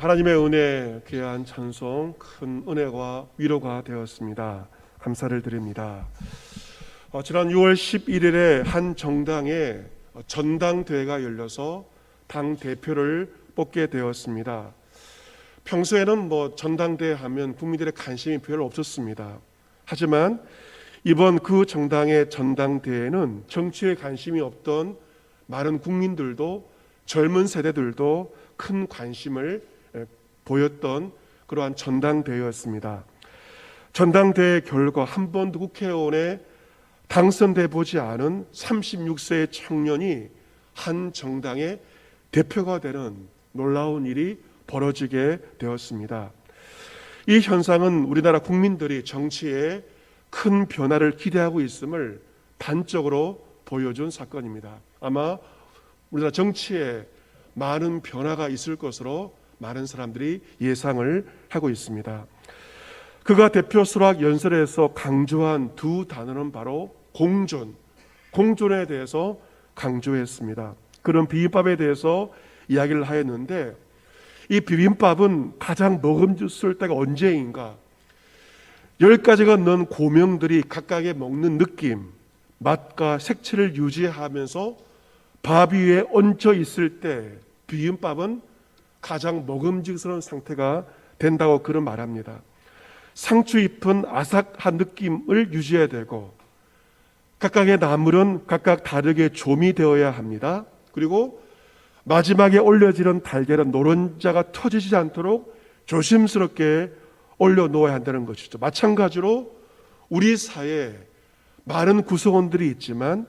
하나님의 은혜, 귀한 찬송, 큰 은혜와 위로가 되었습니다. 감사를 드립니다. 지난 6월 11일에 한 정당에 전당대회가 열려서 당 대표를 뽑게 되었습니다. 평소에는 전당대회 하면 국민들의 관심이 별로 없었습니다. 하지만 이번 그 정당의 전당대회는 정치에 관심이 없던 많은 국민들도, 젊은 세대들도 큰 관심을 보였던 그러한 전당대회였습니다. 전당대회 결과 한 번도 국회의원에 당선돼 보지 않은 36세의 청년이 한 정당의 대표가 되는 놀라운 일이 벌어지게 되었습니다. 이 현상은 우리나라 국민들이 정치에 큰 변화를 기대하고 있음을 단적으로 보여준 사건입니다. 아마 우리나라 정치에 많은 변화가 있을 것으로 많은 사람들이 예상을 하고 있습니다. 그가 대표 수락 연설에서 강조한 두 단어는 바로 공존에 대해서 강조했습니다. 그런 비빔밥에 대해서 이야기를 하였는데, 이 비빔밥은 가장 먹음직스러울 때가 언제인가? 10가지가 넣은 고명들이 각각의 먹는 느낌, 맛과 색채를 유지하면서 밥 위에 얹혀 있을 때 비빔밥은 가장 먹음직스러운 상태가 된다고 그런 말합니다. 상추 잎은 아삭한 느낌을 유지해야 되고, 각각의 나물은 각각 다르게 조미되어야 합니다. 그리고 마지막에 올려지는 달걀은 노른자가 터지지 않도록 조심스럽게 올려놓아야 한다는 것이죠. 마찬가지로 우리 사회에 많은 구성원들이 있지만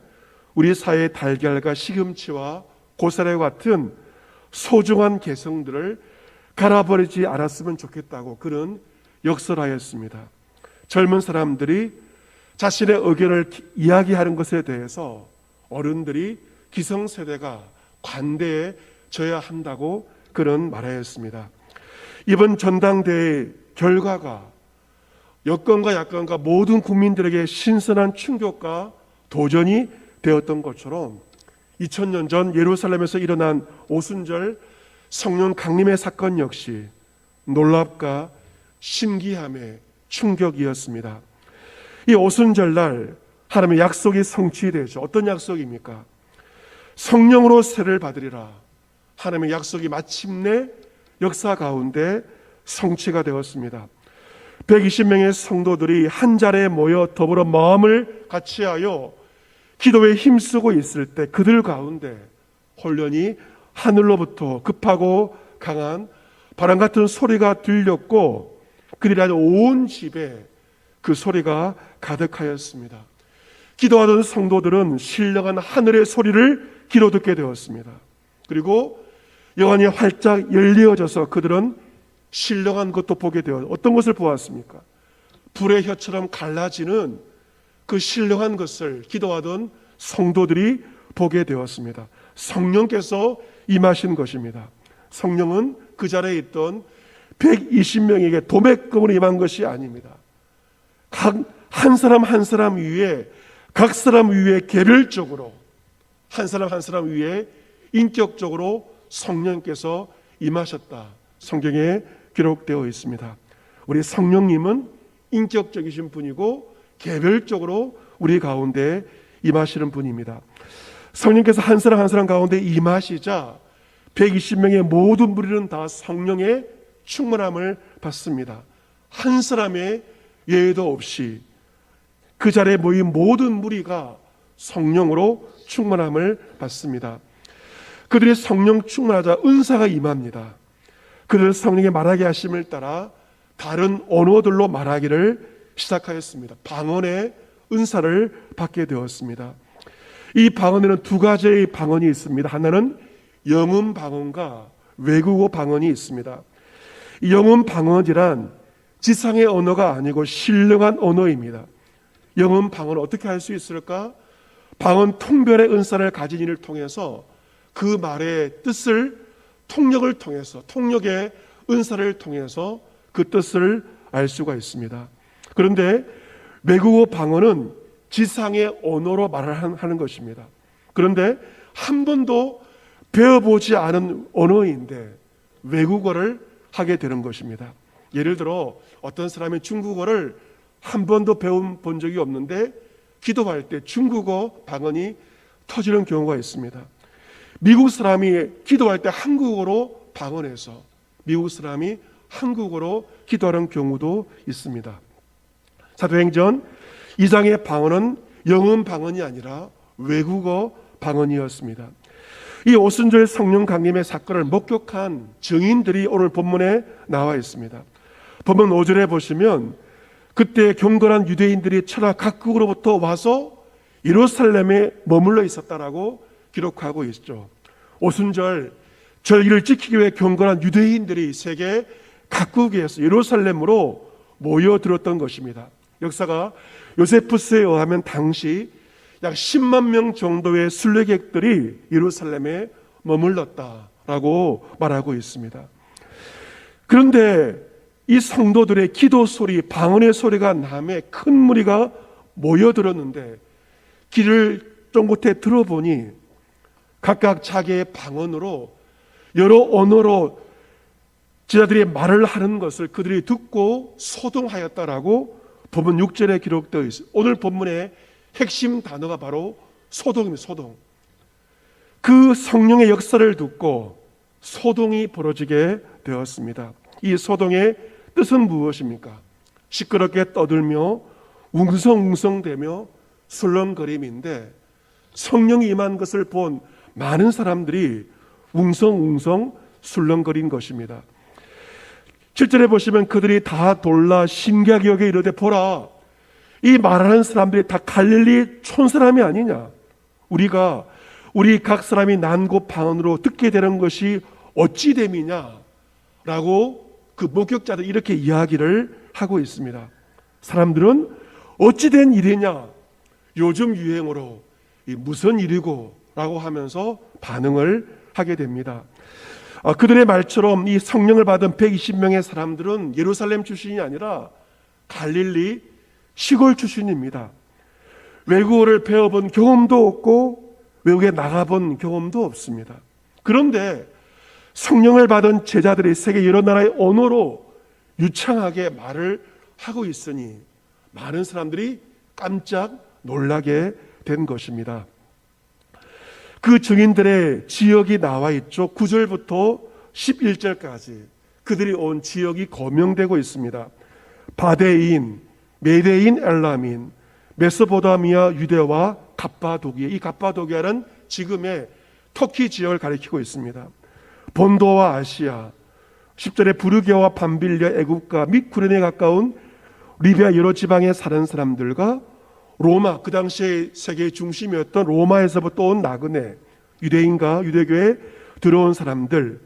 우리 사회의 달걀과 시금치와 고사리와 같은 소중한 개성들을 갈아버리지 않았으면 좋겠다고 그런 역설하였습니다. 젊은 사람들이 자신의 의견을 이야기하는 것에 대해서 어른들이, 기성세대가 관대해 져야 한다고 그런 말하였습니다. 이번 전당대회 결과가 여권과 야권과 모든 국민들에게 신선한 충격과 도전이 되었던 것처럼 2000년 전 예루살렘에서 일어난 오순절 성령 강림의 사건 역시 놀랍과 신기함의 충격이었습니다. 이 오순절날 하나님의 약속이 성취되죠. 어떤 약속입니까? 성령으로 세를 받으리라. 하나님의 약속이 마침내 역사 가운데 성취가 되었습니다. 120명의 성도들이 한 자리에 모여 더불어 마음을 같이하여 기도에 힘쓰고 있을 때 그들 가운데 홀련히 하늘로부터 급하고 강한 바람 같은 소리가 들렸고, 그들이 아주 온 집에 그 소리가 가득하였습니다. 기도하던 성도들은 신령한 하늘의 소리를 귀로 듣게 되었습니다. 그리고 영안이 활짝 열리어져서 그들은 신령한 것도 보게 되어, 어떤 것을 보았습니까? 불의 혀처럼 갈라지는 그 신령한 것을 기도하던 성도들이 보게 되었습니다. 성령께서 임하신 것입니다. 성령은 그 자리에 있던 120명에게 도매금으로 임한 것이 아닙니다. 한 사람 한 사람 위에, 각 사람 위에 개별적으로, 한 사람 한 사람 위에 인격적으로 성령께서 임하셨다. 성경에 기록되어 있습니다. 우리 성령님은 인격적이신 분이고 개별적으로 우리 가운데 임하시는 분입니다. 성령께서 한 사람 한 사람 가운데 임하시자 120명의 모든 무리는 다 성령의 충만함을 받습니다. 한 사람의 예외도 없이 그 자리에 모인 모든 무리가 성령으로 충만함을 받습니다. 그들이 성령 충만하자 은사가 임합니다. 그들은 성령의 말하게 하심을 따라 다른 언어들로 말하기를 시작하였습니다. 방언의 은사를 받게 되었습니다. 이 방언에는 두 가지의 방언이 있습니다. 하나는 영음 방언과 외국어 방언이 있습니다. 이 영음 방언이란 지상의 언어가 아니고 신령한 언어입니다. 영음 방언을 어떻게 할 수 있을까? 방언 통변의 은사를 가진 이를 통해서 그 말의 뜻을 통역을 통해서, 통역의 은사를 통해서 그 뜻을 알 수가 있습니다. 그런데 외국어 방언은 지상의 언어로 말을 하는 것입니다. 그런데 한 번도 배워보지 않은 언어인데 외국어를 하게 되는 것입니다. 예를 들어 어떤 사람이 중국어를 한 번도 배워본 적이 없는데 기도할 때 중국어 방언이 터지는 경우가 있습니다. 미국 사람이 기도할 때 한국어로 방언해서 미국 사람이 한국어로 기도하는 경우도 있습니다. 사도행전 2장의 방언은 영음 방언이 아니라 외국어 방언이었습니다. 이 오순절 성령 강림의 사건을 목격한 증인들이 오늘 본문에 나와 있습니다. 본문 5절에 보시면 그때 경건한 유대인들이 천하 각국으로부터 와서 예루살렘에 머물러 있었다라고 기록하고 있죠. 오순절 절기를 지키기 위해 경건한 유대인들이 세계 각국에서 예루살렘으로 모여들었던 것입니다. 역사가 요세푸스에 의하면 당시 약 10만 명 정도의 순례객들이 예루살렘에 머물렀다라고 말하고 있습니다. 그런데 이 성도들의 기도 소리, 방언의 소리가 남에 큰 무리가 모여들었는데 길을 쫑긋해 들어보니 각각 자기의 방언으로 여러 언어로 제자들이 말을 하는 것을 그들이 듣고 소동하였다라고 본문 6절에 기록되어 있습니다. 오늘 본문의 핵심 단어가 바로 소동입니다. 소동. 그 성령의 역사를 듣고 소동이 벌어지게 되었습니다. 이 소동의 뜻은 무엇입니까? 시끄럽게 떠들며 웅성웅성대며 술렁거림인데 성령이 임한 것을 본 많은 사람들이 웅성웅성 술렁거린 것입니다. 7절에 보시면 그들이 다 놀라 신기하게 여겨 이르되 보라, 이 말하는 사람들이 다 갈릴리 촌사람이 아니냐? 우리 각 사람이 난곳 방언으로 듣게 되는 것이 어찌 됨이냐? 라고 그 목격자들 이렇게 이야기를 하고 있습니다. 사람들은 어찌 된 일이냐? 요즘 유행어로 무슨 일이고? 라고 하면서 반응을 하게 됩니다. 그들의 말처럼 이 성령을 받은 120명의 사람들은 예루살렘 출신이 아니라 갈릴리 시골 출신입니다. 외국어를 배워본 경험도 없고 외국에 나가본 경험도 없습니다. 그런데 성령을 받은 제자들이 세계 여러 나라의 언어로 유창하게 말을 하고 있으니 많은 사람들이 깜짝 놀라게 된 것입니다. 그 증인들의 지역이 나와 있죠. 9절부터 11절까지 그들이 온 지역이 거명되고 있습니다. 바데인, 메데인, 엘라민, 메소포타미아, 유대와 갑바도기아. 이 갑바도기아는 지금의 터키 지역을 가리키고 있습니다. 본도와 아시아, 10절에 부르게와 밤빌리아, 애국가 및 구레네에 가까운 리비아 여러 지방에 사는 사람들과 로마, 그 당시에 세계의 중심이었던 로마에서부터 온 나그네, 유대인과 유대교에 들어온 사람들,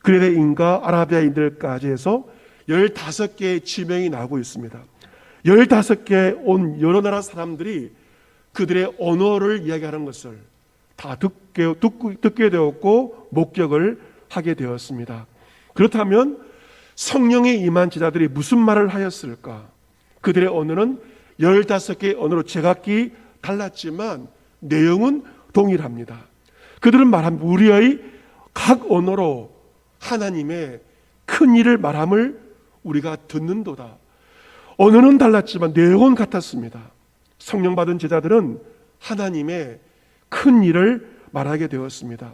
그레네인과 아라비아인들까지 해서 15개의 지명이 나오고 있습니다. 15개 온 여러 나라 사람들이 그들의 언어를 이야기하는 것을 다 듣게 되었고 목격을 하게 되었습니다. 그렇다면 성령의 임한 제자들이 무슨 말을 하였을까? 그들의 언어는 15개의 언어로 제각기 달랐지만 내용은 동일합니다. 그들은 말합니다. 우리의 각 언어로 하나님의 큰 일을 말함을 우리가 듣는도다. 언어는 달랐지만 내용은 같았습니다. 성령 받은 제자들은 하나님의 큰 일을 말하게 되었습니다.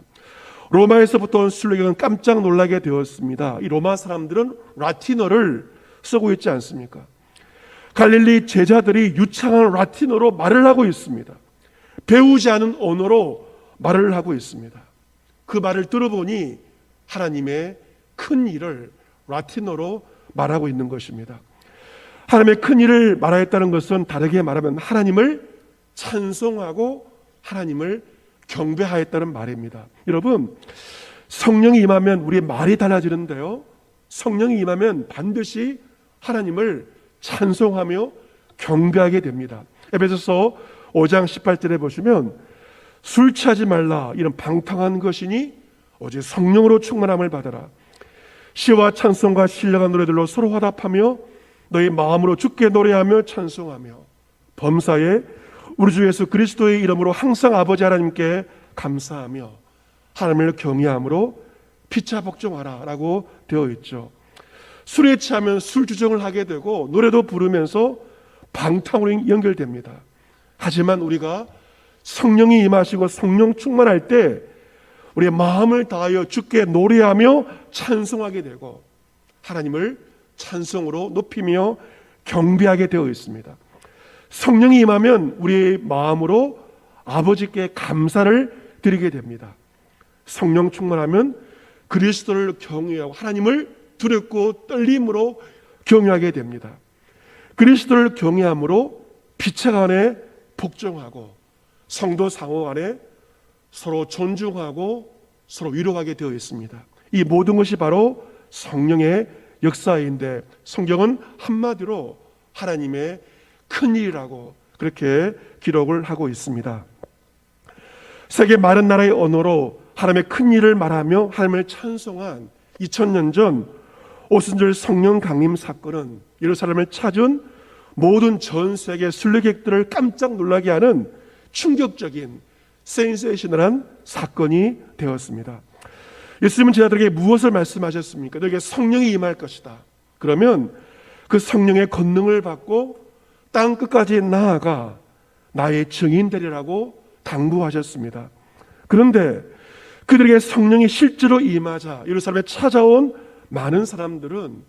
로마에서부터 온 순례객은 깜짝 놀라게 되었습니다. 이 로마 사람들은 라틴어를 쓰고 있지 않습니까? 갈릴리 제자들이 유창한 라틴어로 말을 하고 있습니다. 배우지 않은 언어로 말을 하고 있습니다. 그 말을 들어보니 하나님의 큰 일을 라틴어로 말하고 있는 것입니다. 하나님의 큰 일을 말하였다는 것은 다르게 말하면 하나님을 찬송하고 하나님을 경배하였다는 말입니다. 여러분, 성령이 임하면 우리의 말이 달라지는데요, 성령이 임하면 반드시 하나님을 찬송하며 경배하게 됩니다. 에베소서 5장 18절에 보시면 술 취하지 말라, 이런 방탕한 것이니 오직 성령으로 충만함을 받아라. 시와 찬송과 신령한 노래들로 서로 화답하며 너희 마음으로 주께 노래하며 찬송하며 범사에 우리 주 예수 그리스도의 이름으로 항상 아버지 하나님께 감사하며 하나님을 경외함으로 피차 복종하라 라고 되어 있죠. 술에 취하면 술 주정을 하게 되고 노래도 부르면서 방탕으로 연결됩니다. 하지만 우리가 성령이 임하시고 성령 충만할 때 우리의 마음을 다하여 주께 노래하며 찬송하게 되고 하나님을 찬송으로 높이며 경배하게 되어 있습니다. 성령이 임하면 우리의 마음으로 아버지께 감사를 드리게 됩니다. 성령 충만하면 그리스도를 경외하고 하나님을 두렵고 떨림으로 경외하게 됩니다. 그리스도를 경외함으로 피차 간에 복종하고 성도 상호 간에 서로 존중하고 서로 위로하게 되어 있습니다. 이 모든 것이 바로 성령의 역사인데 성경은 한마디로 하나님의 큰 일이라고 그렇게 기록을 하고 있습니다. 세계 많은 나라의 언어로 하나님의 큰 일을 말하며 하나님을 찬송한 2000년 전 오순절 성령 강림 사건은 예루살렘을 찾은 모든 전 세계 순례객들을 깜짝 놀라게 하는 충격적인 센세이셔널한 사건이 되었습니다. 예수님은 제자들에게 무엇을 말씀하셨습니까? 너에게 성령이 임할 것이다. 그러면 그 성령의 권능을 받고 땅 끝까지 나아가 나의 증인 되리라고 당부하셨습니다. 그런데 그들에게 성령이 실제로 임하자 예루살렘에 찾아온 많은 사람들은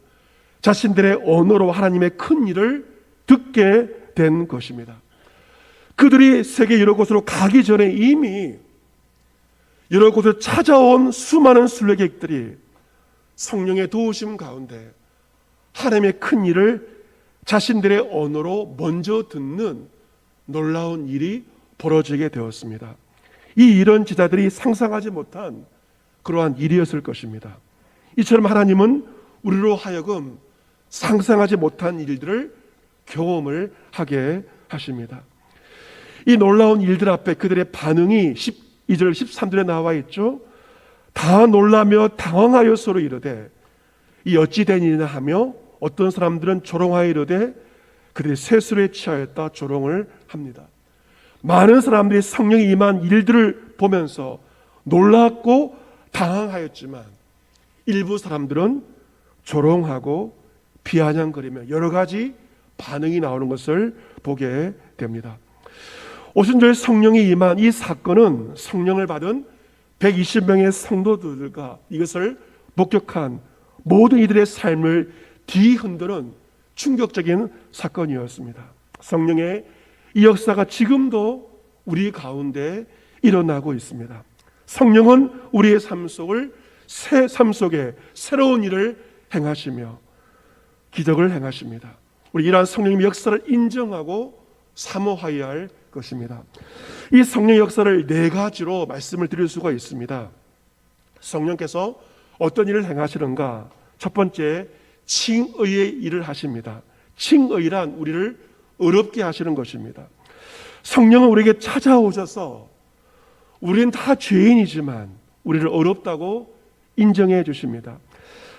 자신들의 언어로 하나님의 큰 일을 듣게 된 것입니다. 그들이 세계 여러 곳으로 가기 전에 이미 여러 곳을 찾아온 수많은 순례객들이 성령의 도우심 가운데 하나님의 큰 일을 자신들의 언어로 먼저 듣는 놀라운 일이 벌어지게 되었습니다. 이 일은 제자들이 상상하지 못한 그러한 일이었을 것입니다. 이처럼 하나님은 우리로 하여금 상상하지 못한 일들을 경험을 하게 하십니다. 이 놀라운 일들 앞에 그들의 반응이 12절 13절에 나와 있죠. 다 놀라며 당황하여 서로 이르되 이 어찌 된 일이냐 하며 어떤 사람들은 조롱하여 이르되 그들이 세술에 취하였다 조롱을 합니다. 많은 사람들이 성령이 임한 일들을 보면서 놀랐고 당황하였지만 일부 사람들은 조롱하고 비아냥거리며 여러 가지 반응이 나오는 것을 보게 됩니다. 오순절 성령이 임한 이 사건은 성령을 받은 120명의 성도들과 이것을 목격한 모든 이들의 삶을 뒤흔드는 충격적인 사건이었습니다. 성령의 이 역사가 지금도 우리 가운데 일어나고 있습니다. 성령은 우리의 삶 속에 새로운 일을 행하시며 기적을 행하십니다. 우리 이러한 성령님의 역사를 인정하고 사모하여야 할 것입니다. 이 성령의 역사를 네 가지로 말씀을 드릴 수가 있습니다. 성령께서 어떤 일을 행하시는가? 첫 번째, 칭의의 일을 하십니다. 칭의란 우리를 어렵게 하시는 것입니다. 성령은 우리에게 찾아오셔서 우리는 다 죄인이지만 우리를 어렵다고 인정해 주십니다.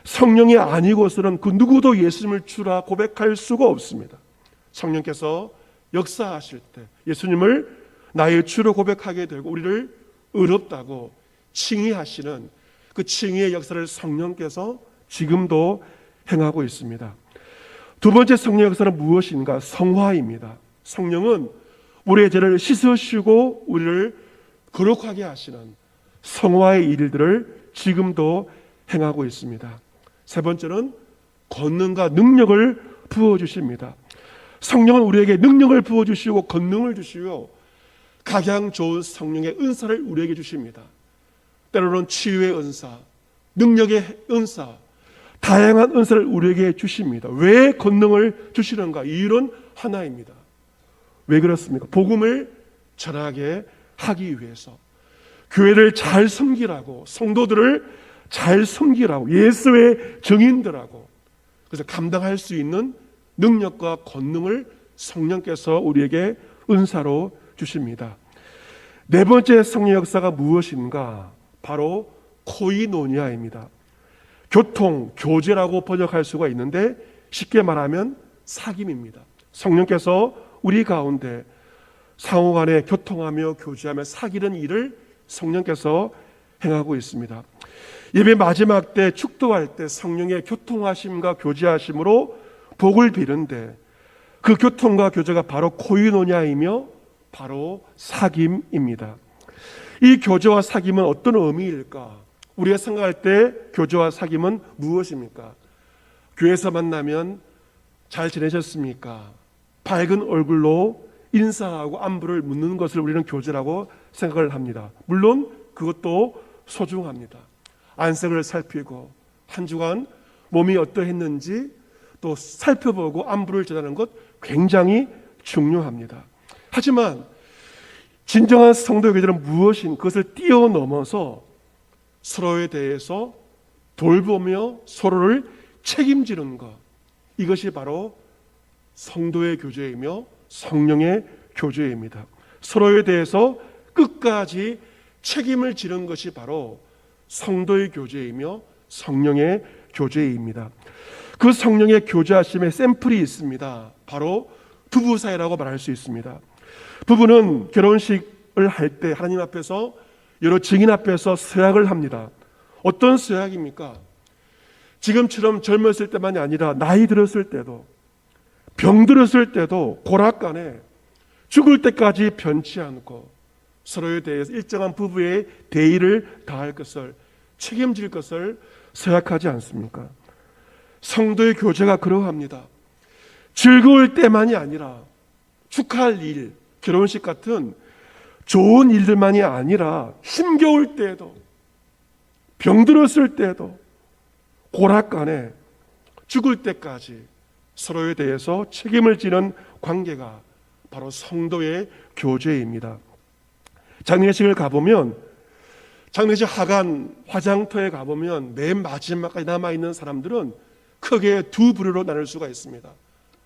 성령이 아니고서는 그 누구도 예수님을 주라 고백할 수가 없습니다. 성령께서 역사하실 때 예수님을 나의 주로 고백하게 되고 우리를 어렵다고 칭의하시는 그 칭의의 역사를 성령께서 지금도 행하고 있습니다. 두 번째 성령 역사는 무엇인가? 성화입니다. 성령은 우리의 죄를 씻으시고 우리를 거룩하게 하시는 성화의 일들을 지금도 행하고 있습니다. 세 번째는 권능과 능력을 부어주십니다. 성령은 우리에게 능력을 부어주시고 권능을 주시고 각양 좋은 성령의 은사를 우리에게 주십니다. 때로는 치유의 은사, 능력의 은사, 다양한 은사를 우리에게 주십니다. 왜 권능을 주시는가? 이유는 하나입니다. 왜 그렇습니까? 복음을 전하게 하기 위해서 교회를 잘 섬기라고, 성도들을 잘 섬기라고, 예수의 증인들하고, 그래서 감당할 수 있는 능력과 권능을 성령께서 우리에게 은사로 주십니다. 네 번째 성령 역사가 무엇인가? 바로 코이노니아입니다. 교통, 교제라고 번역할 수가 있는데 쉽게 말하면 사귐입니다. 성령께서 우리 가운데 상호간에 교통하며 교제하며 사귀는 일을 성령께서 행하고 있습니다. 예배 마지막 때 축도할 때 성령의 교통하심과 교제하심으로 복을 비는데 그 교통과 교제가 바로 코이노냐이며 바로 사귐입니다. 이 교제와 사귐은 어떤 의미일까? 우리가 생각할 때 교제와 사귐은 무엇입니까? 교회에서 만나면 잘 지내셨습니까? 밝은 얼굴로 인사하고 안부를 묻는 것을 우리는 교제라고 생각을 합니다. 물론 그것도 소중합니다. 안색을 살피고 한 주간 몸이 어떠했는지 또 살펴보고 안부를 전하는 것 굉장히 중요합니다. 하지만 진정한 성도의 교제는 무엇인 그것을 뛰어넘어서 서로에 대해서 돌보며 서로를 책임지는 것, 이것이 바로 성도의 교제이며 성령의 교제입니다. 서로에 대해서 끝까지 책임을 지는 것이 바로 성도의 교제이며 성령의 교제입니다. 그 성령의 교제하심의 샘플이 있습니다. 바로 부부 사이라고 말할 수 있습니다. 부부는 결혼식을 할 때 하나님 앞에서 여러 증인 앞에서 서약을 합니다. 어떤 서약입니까? 지금처럼 젊었을 때만이 아니라 나이 들었을 때도 병들었을 때도 고락간에 죽을 때까지 변치 않고 서로에 대해서 일정한 부부의 대의를 다할 것을 책임질 것을 서약하지 않습니까? 성도의 교제가 그러합니다. 즐거울 때만이 아니라 축하할 일, 결혼식 같은 좋은 일들만이 아니라 힘겨울 때에도 병들었을 때도 고락간에 죽을 때까지 서로에 대해서 책임을 지는 관계가 바로 성도의 교제입니다. 장례식을 가보면 장례식 하간 화장터에 가보면 맨 마지막까지 남아있는 사람들은 크게 두 부류로 나눌 수가 있습니다.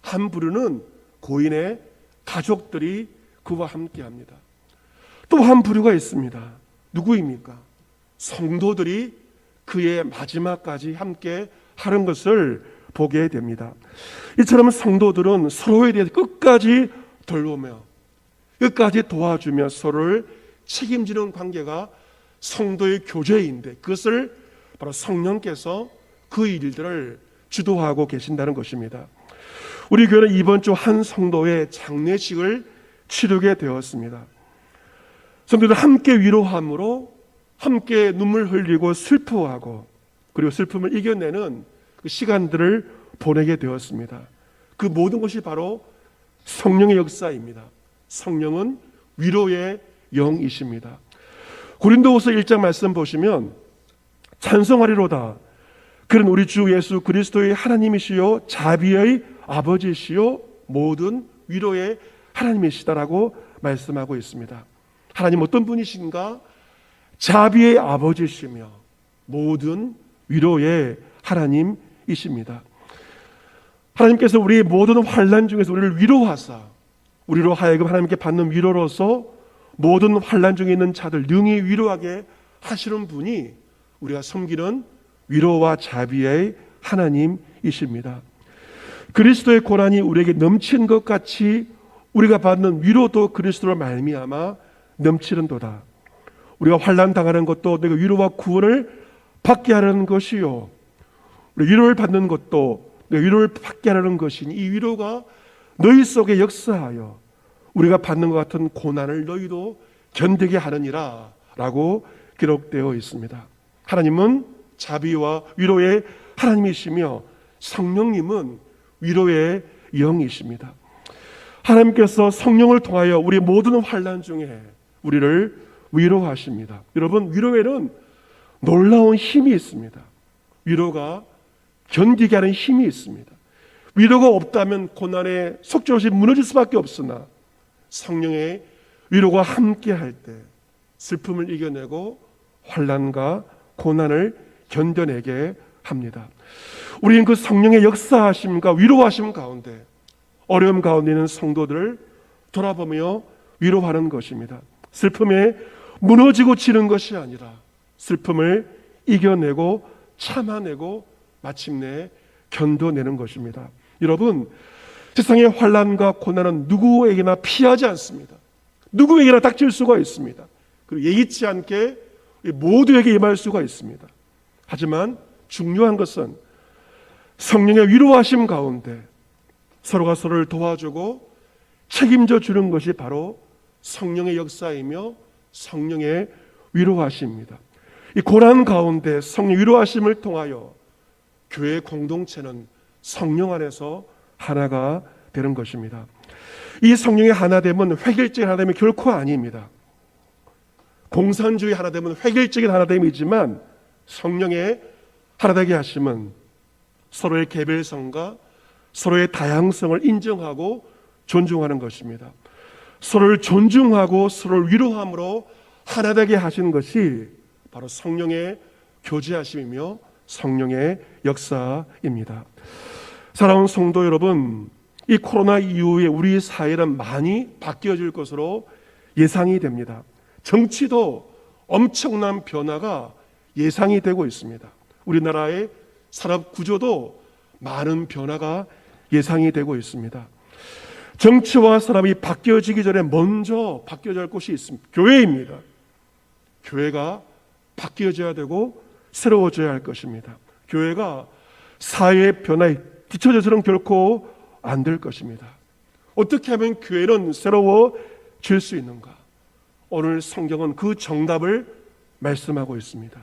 한 부류는 고인의 가족들이 그와 함께합니다. 또 한 부류가 있습니다. 누구입니까? 성도들이 그의 마지막까지 함께 하는 것을 보게 됩니다. 이처럼 성도들은 서로에 대해서 끝까지 돌보며 끝까지 도와주며 서로를 책임지는 관계가 성도의 교제인데 그것을 바로 성령께서 그 일들을 주도하고 계신다는 것입니다. 우리 교회는 이번 주 한 성도의 장례식을 치르게 되었습니다. 성도들 함께 위로함으로 함께 눈물 흘리고 슬퍼하고 그리고 슬픔을 이겨내는 그 시간들을 보내게 되었습니다. 그 모든 것이 바로 성령의 역사입니다. 성령은 위로의 영이십니다. 고린도후서 1장 말씀 보시면 찬송하리로다. 그는 우리 주 예수 그리스도의 하나님이시요 자비의 아버지시요 모든 위로의 하나님이시다라고 말씀하고 있습니다. 하나님 어떤 분이신가? 자비의 아버지시며 모든 위로의 하나님이십니다. 하나님께서 우리 모든 환난 중에서 우리를 위로하사 우리로 하여금 하나님께 받는 위로로서 모든 환난 중에 있는 자들 능히 위로하게 하시는 분이 우리가 섬기는 위로와 자비의 하나님이십니다. 그리스도의 고난이 우리에게 넘친 것 같이 우리가 받는 위로도 그리스도로 말미암아 넘치는도다. 우리가 환난 당하는 것도 내가 위로와 구원을 받게 하려는 것이요, 우리 위로를 받는 것도 내가 위로를 받게 하려는 것이니 이 위로가 너희 속에 역사하여 우리가 받는 것 같은 고난을 너희도 견디게 하느니라 라고 기록되어 있습니다. 하나님은 자비와 위로의 하나님이시며 성령님은 위로의 영이십니다. 하나님께서 성령을 통하여 우리 모든 환난 중에 우리를 위로하십니다. 여러분, 위로에는 놀라운 힘이 있습니다. 위로가 견디게 하는 힘이 있습니다. 위로가 없다면 고난에 속죄없이 무너질 수밖에 없으나 성령의 위로가 함께 할 때 슬픔을 이겨내고 환난과 고난을 견뎌내게 합니다. 우리는 그 성령의 역사하심과 위로하심 가운데 어려움 가운데 있는 성도들을 돌아보며 위로하는 것입니다. 슬픔에 무너지고 지는 것이 아니라 슬픔을 이겨내고 참아내고 마침내 견뎌내는 것입니다. 여러분, 세상의 환난과 고난은 누구에게나 피하지 않습니다. 누구에게나 닥칠 수가 있습니다. 그리고 예기치 않게 모두에게 임할 수가 있습니다. 하지만 중요한 것은 성령의 위로하심 가운데 서로가 서로를 도와주고 책임져 주는 것이 바로 성령의 역사이며 성령의 위로하심입니다. 이 고난 가운데 성령 위로하심을 통하여 교회 공동체는 성령 안에서 하나가 되는 것입니다. 이 성령의 하나됨은 획일적인 하나됨이 결코 아닙니다. 공산주의 하나됨은 획일적인 하나됨이지만 성령의 하나되게 하심은 서로의 개별성과 서로의 다양성을 인정하고 존중하는 것입니다. 서로를 존중하고 서로를 위로함으로 하나되게 하시는 것이 바로 성령의 교제하심이며 성령의 역사입니다. 사랑하는 성도 여러분, 이 코로나 이후에 우리 사회는 많이 바뀌어질 것으로 예상이 됩니다. 정치도 엄청난 변화가 예상이 되고 있습니다. 우리나라의 산업 구조도 많은 변화가 예상이 되고 있습니다. 정치와 산업이 바뀌어지기 전에 먼저 바뀌어야 할 곳이 있습니다. 교회입니다. 교회가 바뀌어져야 되고 새로워져야 할 것입니다. 교회가 사회의 변화에 뒤처져서는 결코 안 될 것입니다. 어떻게 하면 교회는 새로워질 수 있는가? 오늘 성경은 그 정답을 말씀하고 있습니다.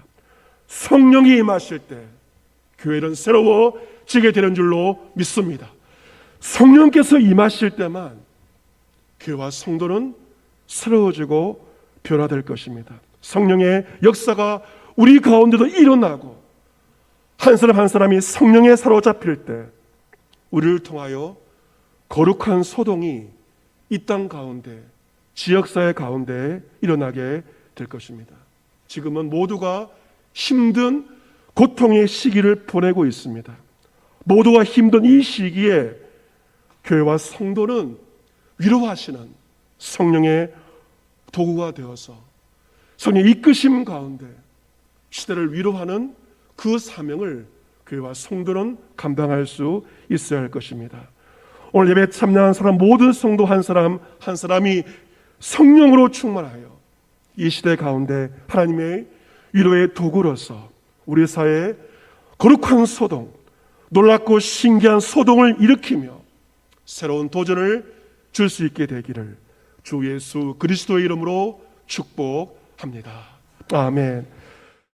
성령이 임하실 때 교회는 새로워지게 되는 줄로 믿습니다. 성령께서 임하실 때만 교회와 성도는 새로워지고 변화될 것입니다. 성령의 역사가 우리 가운데도 일어나고 한 사람 한 사람이 성령에 사로잡힐 때 우리를 통하여 거룩한 소동이 이 땅 가운데, 지역사회 가운데 일어나게 될 것입니다. 지금은 모두가 힘든 고통의 시기를 보내고 있습니다. 모두가 힘든 이 시기에 교회와 성도는 위로하시는 성령의 도구가 되어서 성령의 이끄심 가운데 시대를 위로하는 그 사명을 교회와 성도는 감당할 수 있어야 할 것입니다. 오늘 예배에 참여한 사람 모든 성도 한 사람 한 사람이 성령으로 충만하여 이 시대 가운데 하나님의 위로의 도구로서 우리 사회에 거룩한 소동, 놀랍고 신기한 소동을 일으키며 새로운 도전을 줄 수 있게 되기를 주 예수 그리스도의 이름으로 축복합니다. 아멘.